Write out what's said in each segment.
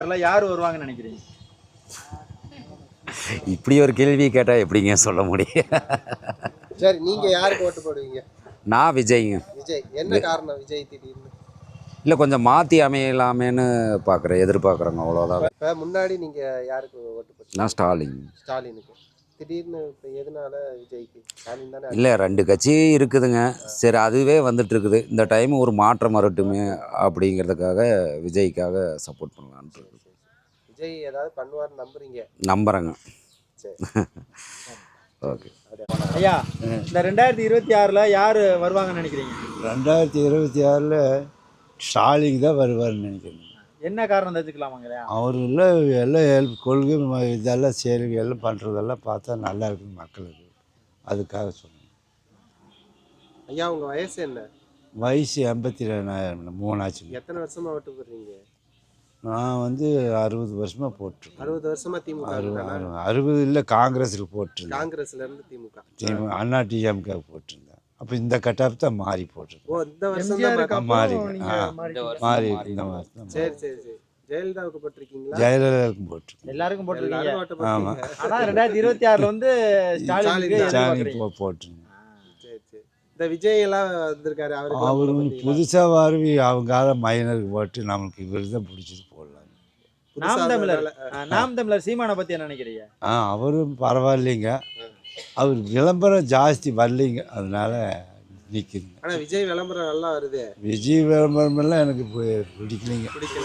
யார் வருவாங்கன்னு நினைக்கிறீங்க? இப்படி ஒரு கேள்வி கேட்டால் எப்படிங்க சொல்ல முடியும்? சரி, நீங்க யாருக்கு ஓட்டு போடுவீங்க? நான் விஜய்ங்க. விஜய். என்ன காரணம் விஜய் திடீர்னு? இல்லை, கொஞ்சம் மாற்றி அமையலாமேன்னு பார்க்குறேன், எதிர்பார்க்குறேங்க, அவ்வளோதான். இப்போ முன்னாடி நீங்க யாருக்கு ஓட்டு போட்டீங்க? நான் ஸ்டாலின். ஸ்டாலினுக்கு. திடீர்னு இப்போ எதனால விஜய்க்கு? ஸ்டாலின் தானே. இல்லை, 2 கட்சி இருக்குதுங்க. சரி, அதுவே வந்துட்டு இருக்குது. இந்த டைம் ஒரு மாற்றம் வரட்டுமே அப்படிங்கிறதுக்காக விஜய்க்காக சப்போர்ட் பண்ணலான்ட்டு. விஜய் ஏதாவது பண்ணுவார்னு நம்புறீங்க? நம்புகிறேங்க. சரி. ஓகே ஐயா, இந்த 2026ல் யார் வருவாங்கன்னு நினைக்கிறீங்க? 2026ல் ஸ்டாலின் தான் வருவார்னு நினைக்கிறேன். என்ன காரணம் தெரிஞ்சுக்கலாமாங்கய்யா? அவர் இல்லை எல்லாம் கொள்கை இதெல்லாம் சரி எல்லாம் பண்ணுறதெல்லாம் பார்த்தா நல்லா இருக்குது மக்களுக்கு, அதுக்காக சொன்னேன். ஐயா, உங்க வயசு என்ன? வயசு 83 ஆச்சுங்க. எத்தனை வருஷமா ஓட்டு போடுறீங்க? நான் 60 வருஷமாக போட்டிருக்கேன். 60 வருஷமா திமுக. 60 இல்லை, காங்கிரஸுக்கு போட்டிருந்தேன். காங்கிரஸ்ல இருந்து திமுக. அண்ணா டிஎம்கே போட்டிருந்தேன். அப்போ இந்த கட்டாப்பு தான் மாறி போட்டிருக்கேன். ஓ, இந்த வருஷம் தான் மாறி மாறி இந்த மாறி. வருஷம். சரி சரி சரி. ஜெயலலிதாவுக்கு போட்டிருக்கீங்களா? ஜெயலலிதாவுக்கும் போட்டிருக்கேன். எல்லாருக்கும் போட்டிருக்கீங்க. ஆமாம். ஆனா 2026ல் ஸ்டாலின் போட்டிருந்தேன். சரி சரி. இந்த விஜய் எல்லாம் வந்திருக்காரு, அவரு புதுசாக வருவி அவங்கால மைனருக்கு போட்டு நம்மளுக்கு இவர் தான் பிடிச்சது போடலாம். நாம் தமிழர் சீமானை பத்தி என்ன நினைக்கிறீங்க? அவரும் பரவாயில்லைங்க. அவர் விளம்பரம் ஜாஸ்தி வரலைங்க, அதனால நிற்குதுங்க. ஆனால் விஜய் விளம்பரம் நல்லா வருது. விஜய் விளம்பரமெல்லாம் எனக்கு பிடிக்கலைங்க. பிடிக்கல.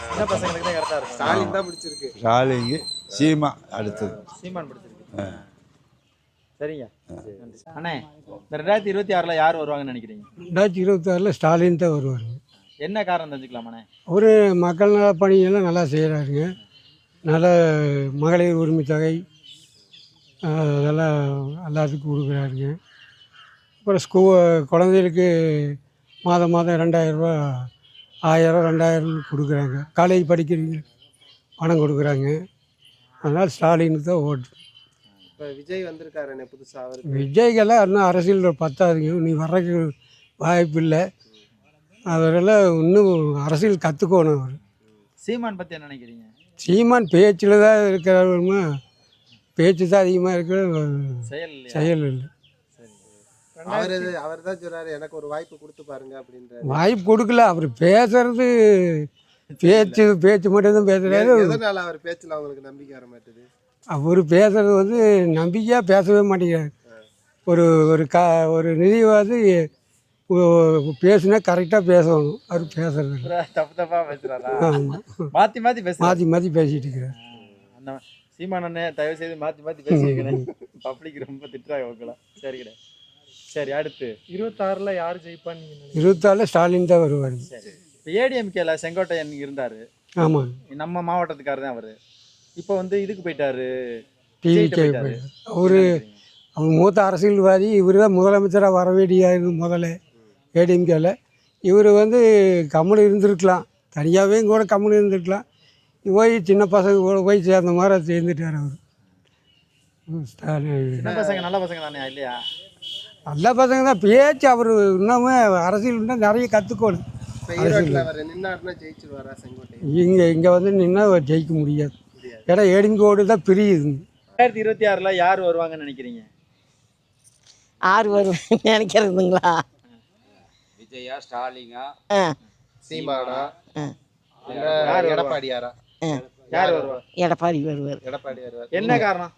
சின்ன பசங்களுக்கு தான் கரெக்டாக இருக்கும். ஸ்டாலின் தான் பிடிச்சிருக்கு. ஸ்டாலின், சீமா அடுத்தது. சீமான் பிடிச்சிருக்கு. சரிங்க. அண்ணே, இந்த 2026ல் யார் வருவாங்கன்னு நினைக்கிறீங்க? 2026ல் ஸ்டாலின் தான் வருவாருங்க. என்ன காரணம் தெரிஞ்சுக்கலாமாண்ணே? அவர் மக்கள் நல பணியெல்லாம் நல்லா செய்கிறாருங்க. நல்ல மகளிர் உரிமை தொகை அதெல்லாம் எல்லாத்துக்கும் கொடுக்குறாருங்க. அப்புறம் குழந்தைகளுக்கு மாதம் 2000 ரூபா 1000 2000 கொடுக்குறாங்க. காலேஜ் படிக்கிறவங்களுக்கு பணம் கொடுக்குறாங்க. அதனால் ஸ்டாலினுக்கு தான் ஓட்டு. இப்போ விஜய் வந்திருக்காரு புதுசாக. அவர் விஜய்க்கெல்லாம் இன்னும் அரசியல் பத்தாதுங்க, நீ வர்றதுக்கு வாய்ப்பு இல்லை. அவரெல்லாம் இன்னும் அரசியல் கற்றுக்கணும். அவர் சீமான் பற்றி என்ன நினைக்கிறீங்க? சீமான் பேச்சில் தான் இருக்கிறாருமா, பேச்சு தான் அதிகமாக இருக்கிற, செயல் இல்லை. அவர் தான் சொல்றாரு, எனக்கு ஒரு வாய்ப்பு கொடுத்து பாருங்க அப்படின்ற. வாய்ப்பு கொடுக்கல, அவர் பேசுறது பேச்சு மட்டும் தான் பேசுறாரு. எதனால அவர் பேச்சில் அவங்களுக்கு நம்பிக்கை வர மாட்டேது? அவர் பேசுறது நம்பிக்கையாக பேசவே மாட்டேங்கிறார். ஒரு நிதிவாதி பேசுனா கரெக்டாக பேசணும், அவர் பேசுறது தப்பாக பேசுகிறாரா? ஆமாம், மாற்றி மாற்றி பேசிகிட்டு இருக்கிறார். அந்த சீமானண்ணே தயவு செய்து மாற்றி பேசிக்கிறேன். பப்ளிக் ரொம்ப திட்டுறாங்க உங்களா. சரி கிடையாது. சரி, அடுத்து 26ல் யார் ஜெயிப்பான்னு? 26ல் ஸ்டாலின் தான் வருவார். சரி. இப்போ ஏடிஎம்கேல செங்கோட்டையன் இருந்தார். ஆமாம், நம்ம மாவட்டத்துக்காரர் தான் அவர். இப்போ இதுக்கு போயிட்டாரு, டிவிக்கே போயிட்டார். அவர் மூத்த அரசியல்வாதி. இவர் தான் முதலமைச்சராக வர வேண்டியது முதல்ல ஏடிஎம்கேல. இவர் கம்முனு இருந்திருக்கலாம், தனியாகவே கூட கம்முனு இருந்திருக்கலாம். போய் சின்ன பசங்க கூட போய் சேர்ந்த மாதிரி சேர்ந்துட்டார் அவர். சின்ன பசங்க நல்ல பசங்க தானே இல்லையா? நல்ல பசங்க தான். பேச்சு அவர் இன்னுமே அரசியல் இன்னும் நிறைய கற்றுக்கணும். இங்கே நின்னா ஜெயிக்க முடியாது. ஏன்னா ஏடிஎம்கேவோடு தான் பிரியுது. 2026ல் யார் வருவாங்கன்னு நினைக்கிறீங்க? யார் வருவாங்க நினைக்கிறதுங்களா? விஜயா, ஸ்டாலினா, சீமானா, எடப்பாடியாரா? யார் வருவா? எடப்பாடி வருவார். எடப்பாடி வருவார். என்ன காரணம்?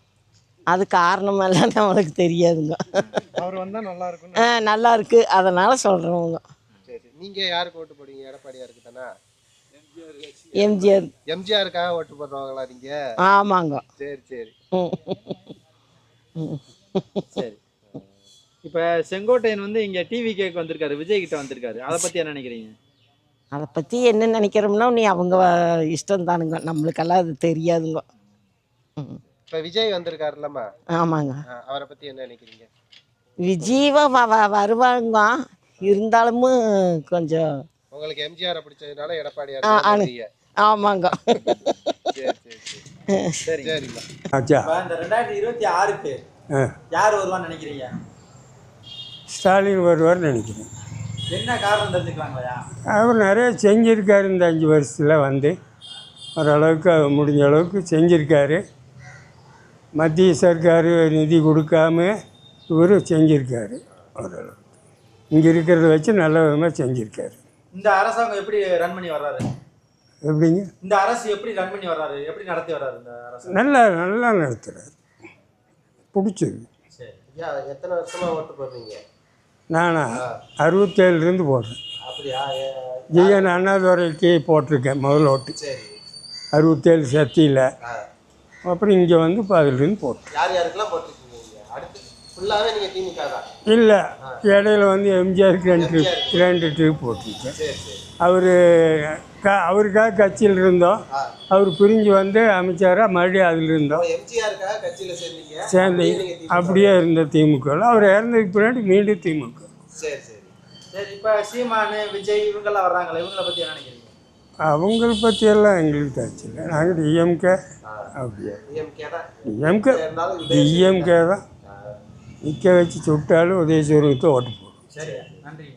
அது காரணமெல்லாம் நம்மளுக்கு தெரியாதுங்க. அவர் வந்தால் நல்லா இருக்கும். நல்லா இருக்கு, அதனால சொல்கிறவங்க. சரி, நீங்கள் யாருக்கு ஓட்டு போடுவீங்க? எடப்பாடியாருக்கு தானே? எம்ஜிஆர். எம்ஜிஆருக்காக ஓட்டு போடுறவங்களா நீங்கள்? ஆமாங்க. சரி சரி சரி. இப்போ செங்கோட்டையன் இங்கே டிவிகேக்கு வந்திருக்காரு, விஜய் கிட்ட வந்திருக்காரு. அதை பற்றி என்ன நினைக்கிறீங்க? அதை பற்றி என்ன நினைக்கிறோம்னா, நீ அவங்க இஷ்டம் தானுங்க, நம்மளுக்கெல்லாம் அது தெரியாதுங்க. இப்போ விஜய் வந்திருக்காருல்லம்மா. ஆமாங்க. அவரை பற்றி என்ன நினைக்கிறீங்க? விஜீவா வருவாங்க, இருந்தாலும் கொஞ்சம் உங்களுக்கு எம்ஜிஆரை பிடிச்சதுனால எடப்பாடியார். ஆமாங்க. சரி சரி சரிங்களா. இந்த 2026க்கு யார் வருவான்னு நினைக்கிறீங்க? ஸ்டாலின் வருவார்னு நினைக்கிறேன். என்ன காரணம் தெரிஞ்சுக்கலாங்களா? அவர் நிறைய செஞ்சுருக்காரு இந்த 5 வருஷத்தில். ஓரளவுக்கு முடிஞ்ச அளவுக்கு செஞ்சுருக்காரு. மத்திய சர்க்கார் நிதி கொடுக்காம இவர் செஞ்சுருக்காரு. ஓரளவுக்கு இங்கே இருக்கிறத வச்சு நல்ல விதமாக செஞ்சுருக்காரு. இந்த அரசாங்கம் எப்படி ரன் பண்ணி வர்றாரு? எப்படிங்க? இந்த அரசு எப்படி ரன் பண்ணி வர்றாரு, எப்படி நடத்தி வர்றாரு இந்த அரசு? நல்லா நடத்துகிறாரு. பிடிச்சது. சரி. ஐயா எத்தனை வருஷமா ஓட்டு போடுறீங்க? நானா 67லேருந்து போடுறேன். அப்படியா? ஜிஎன் அண்ணாதுரைக்கு போட்டிருக்கேன் முதல் ஓட்டு. சரி. 67 சக்தியில். அப்புறம் இங்கே வந்து இப்போ அதிலிருந்து போட்டேன். யார் யாருக்கெல்லாம் போட்டிருக்கீங்க இங்க? அடுத்து ஃபுல்லாகவே நீங்கள் திமுக தான்? இல்லை, இடையில வந்து எம்ஜிஆருக்கு 2 ட்ரிப் போட்டிருக்கேன். சரி சரி. அவருக்காக கட்சியில் இருந்தோம். அவர் பிரிஞ்சு வந்து அமைச்சாராக மறுபடியும் அதில் இருந்தோம். எம்ஜிஆருக்காக கட்சியில் சேர்ந்தீங்க? சேர்ந்து அப்படியே இருந்த திமுகவில் அவர் இறந்ததுக்கு பின்னாடி மீண்டும் திமுக. சரி சரி. சரி, இப்போ சீமான், விஜய் இவங்கெல்லாம் வர்றாங்களே, இவங்களை பற்றி என்ன நினைக்கிறீங்க? அவங்கள பற்றியெல்லாம் எங்களுக்கு தச்சுல. நாங்கள் டிஎம்கே. அப்படியே டிஎம்கே தான் நிற்க வச்சு சுட்டாலும் உதயசூரியத்தை ஓட்டு போடுவோம். சரி, நன்றி.